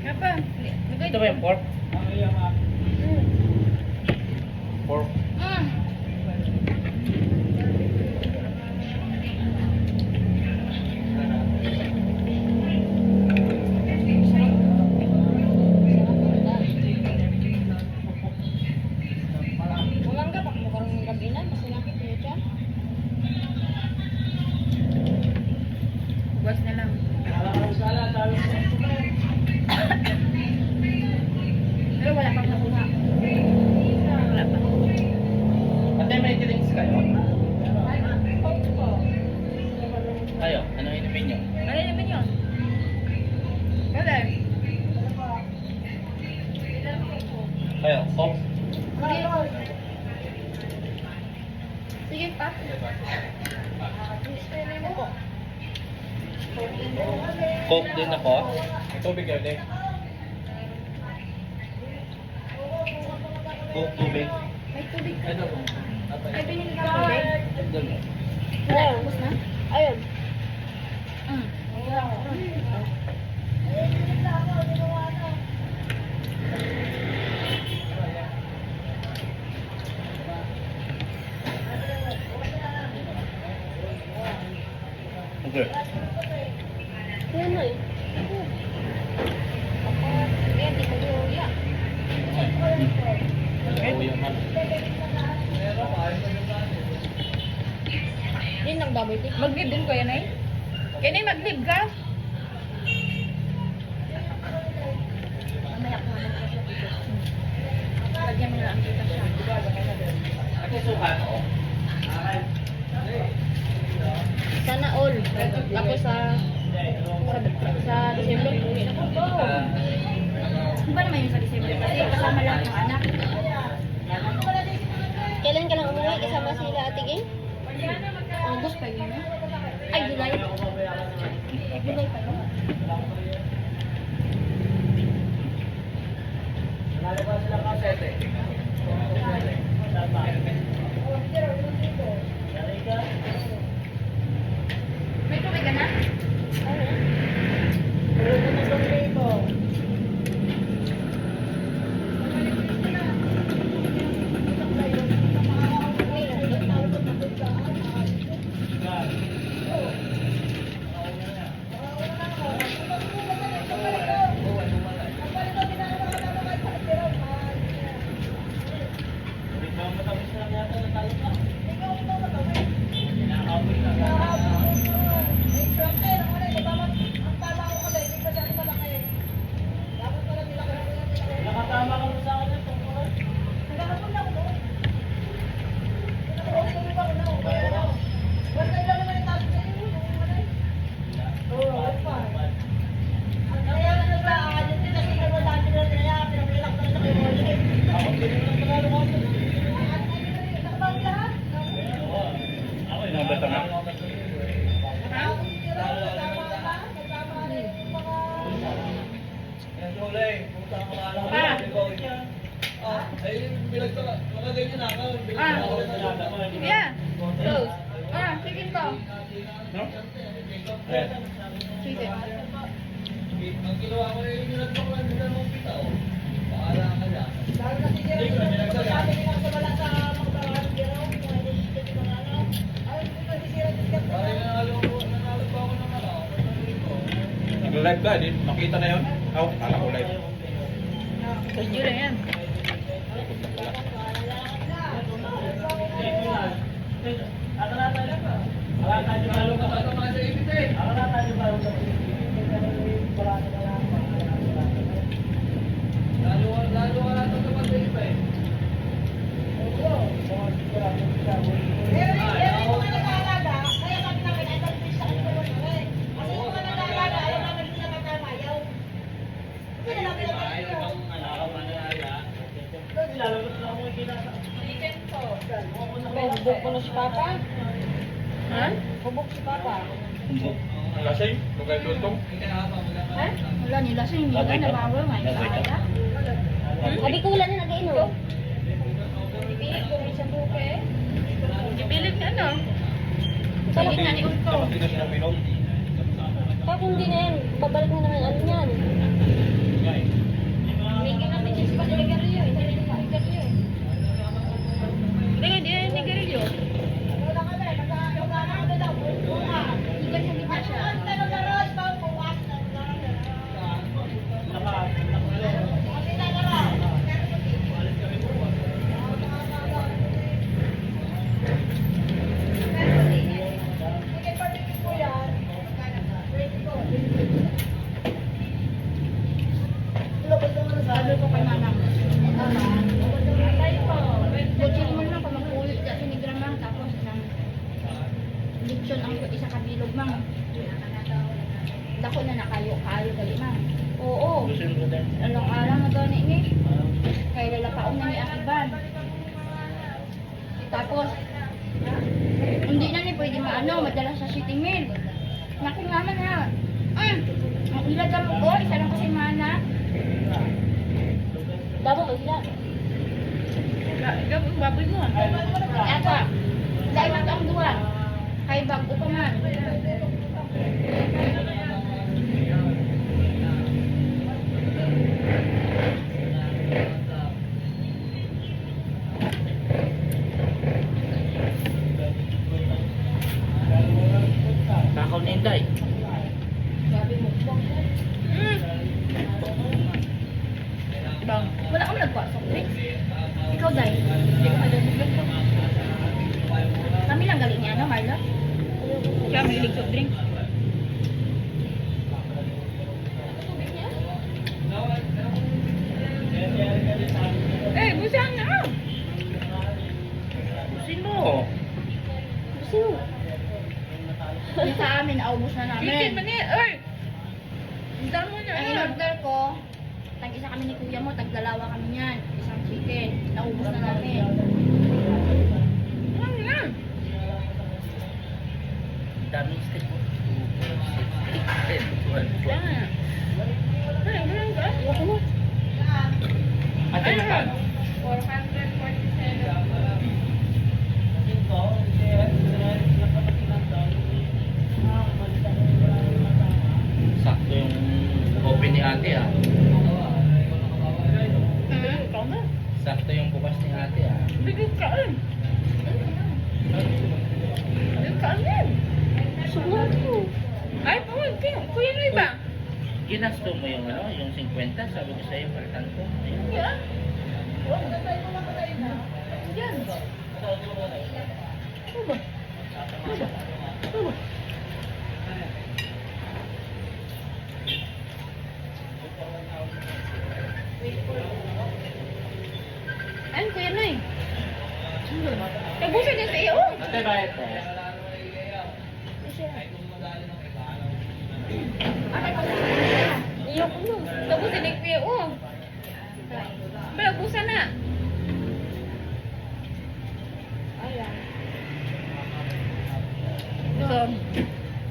Apa? Ito ba yung pork? Pork. Ulang ka, mo karong ng gabi na, mas nakit niyo siya. Buwas na lang. Pero wala pang nakuha. Wala pa. Ate, may drinks kayo? Ayo, ano inumin nyo? Ano naman yun? Wala. Ayo, Coke. Sige pa. Coke din ako. Tubig yun eh. Coke, tubig. May tubig ka. Ano? Ay, binili ka tubig. Doon. Wala, ubos na? Ayun. Okay. Yan na eh. Kaya di ko diuya. Uwi man. Yan ang double tick. Mag-lib din ko yan eh. Yan eh, mag-lib ka. Mamaya ko naman siya dito. Lagyan mo na lang kita siya. Ate, sukan o. Sana all. Ako sa December. Uwi na ko. Ano ba naman yung sa December? Kasi kasama lang yung anak. Kailan ka lang umuwi? Kasama sila Ate Ging? August pa yun. Ay, July. July pa yun. May tubig ka na? Beto na. Yeah. Close. Sige to. No? Eh. Sige. Ang ginawa ko yung nagpakulan nila ng pita o. Paala ka niya. Lalo na siguro sabi nila sa wala sa mga bawahan ginaw. Parang nanalo pa ako ng ano. Nag-live ka, din. Nakita na yun? Oo, kala ko live. Video na yan. Lalo wala ito sa pag-iba eh. Pero yung mga nag-aalaga, kaya kami namin ay mag-fish sa kanila mo rin. Kasi yung mga nag-aalaga, ayaw namin sila magkamayaw. Hindi na lang pinag-ayaw. Bubog ko na si Papa. Ha? Bubog si Papa. Lasing? Lugay tuntong? Ha? Wala nila siya, hindi na nabawal nga. Ikaala. Abi ko wala na nag-inom. Ipilit ko rin sa buke. Ipilit ka no? Ipilit na ni Unto. Dapat din na siya minom. Pag hindi na yan, babalik na naman ano yan. Nga mang. Dako na nakayo gali mang. Oo. Lusin ko din. Anong araw na doon ni? Kaya lalapaon na ni Akiban. Tapos, hindi na ni pwede madala sa shooting mill. Naku nga man ha. Ang ilagam mo ko, isa lang kasi mana. Dabo ba sila? Gabong baboy mo. Eto, dahil man ang duwa. Kay bago pa man. Takaw ni Inday. Grabe mo. Bang, wala kang nagpasok, Rick. Ikaw, Day. Hindi ka malulog ko. Kami lang galing niya, no, Marla? Kaya may hilig soft drink. Eh, busan na! Lusin mo. Sino? Yung sa amin, naubos na namin. Ay! Ang dami na. Ang in-order ko, tag-isa kami ni kuya mo, tag-dalawa kami niyan. Isang chicken. Naubos na namin. Ano yan? Daming stick mo. Kaya. Ay, ganun ka? Ayoko na. Ate, magkano? 447. Sakto yung open ni ate ah. Ikaw na. Sakto yung bukas ni ate ah. Bigit ka eh. Bigit ka eh. Subuhan ko. Ay, pawag ka. Kuya na iba. Ginasto mo yung ano, yung 50, sabi ko sa'yo, palitan ko. Ayun. Yan. Yan. Ayun, kuya na eh. Tagusin din sa iyo. Ate, bayad eh.